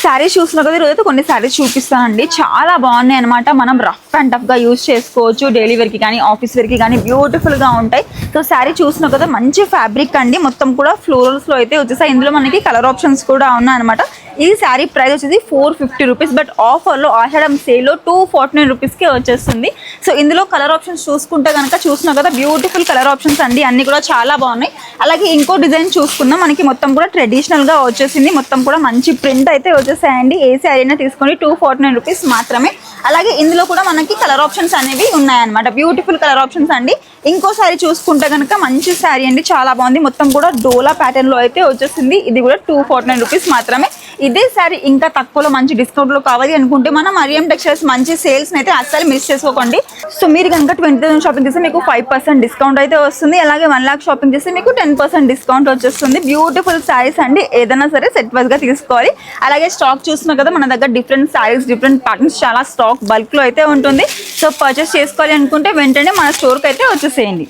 శారీస్ చూస్తున్నా కదా ఈరోజు అయితే కొన్ని శారీస్ చూపిస్తానండి. చాలా బాగున్నాయి అనమాట. మనం రఫ్ అండ్ టఫ్ గా యూజ్ చేసుకోవచ్చు. డైలీ వేర్ కి కానీ ఆఫీస్ వేర్ కి కానీ బ్యూటిఫుల్ గా ఉంటాయి. సో శారీ చూస్తున్నా కదా మంచి ఫ్యాబ్రిక్ అండి. మొత్తం కూడా ఫ్లోరల్స్ లో అయితే వచ్చేసాయి. ఇందులో మనకి కలర్ ఆప్షన్స్ కూడా ఉన్నాయి అనమాట. ఇది శారీ ప్రైస్ వచ్చేసి 450 రూపీస్. బట్ ఆఫర్లో ఆషాఢం సేల్లో 249 రూపీస్కే వచ్చేస్తుంది. సో ఇందులో కలర్ ఆప్షన్స్ చూసుకుంటే కనుక చూస్తున్నా కదా బ్యూటిఫుల్ కలర్ ఆప్షన్స్ అండి. అన్ని కూడా చాలా బాగున్నాయి. అలాగే ఇంకో డిజైన్ చూసుకుందాం. మనకి మొత్తం కూడా ట్రెడిషనల్ గా వచ్చేసింది. మొత్తం కూడా మంచి ప్రింట్ అయితే వచ్చేసాయండి. ఏ శారీ అయినా తీసుకోండి 249 రూపీస్ మాత్రమే. అలాగే ఇందులో కూడా మనకి కలర్ ఆప్షన్స్ అనేవి ఉన్నాయన్నమాట. బ్యూటిఫుల్ కలర్ ఆప్షన్స్ అండి. ఇంకో శారీ చూసుకుంటే కనుక మంచి శారీ అండి, చాలా బాగుంది. మొత్తం కూడా డోలా ప్యాటర్న్ లో అయితే వచ్చేసింది. ఇది కూడా 249 రూపీస్ మాత్రమే. ఇదే శారీ ఇంకా తక్కువలో మంచి డిస్కౌంట్ లో కావాలి అనుకుంటే మనం మరియం టెక్స్టైల్స్ మంచి సేల్స్ అయితే అస్సలు మిస్ చేసుకోకండి. సో మీరు కనుక 20,000 షాపింగ్ చేస్తే మీకు 5% డిస్కౌంట్ అయితే వస్తుంది. అలాగే 1 lakh షాపింగ్ చేస్తే మీకు 10% డిస్కౌంట్ వచ్చేస్తుంది. బ్యూటిఫుల్ శారీస్ అండి. ఏదైనా సరే సెట్ వైజ్ గా తీసుకోవాలి. అలాగే స్టాక్ చూస్తున్నా కదా మన దగ్గర డిఫరెంట్ శారీస్, డిఫరెంట్ ప్యాటర్న్స్, చాలా స్టాక్ బల్క్ లో అయితే ఉంటుంది. సో పర్చేస్ చేసుకోవాలి అనుకుంటే వెంటనే మన స్టోర్ కి అయితే వచ్చేసేయండి.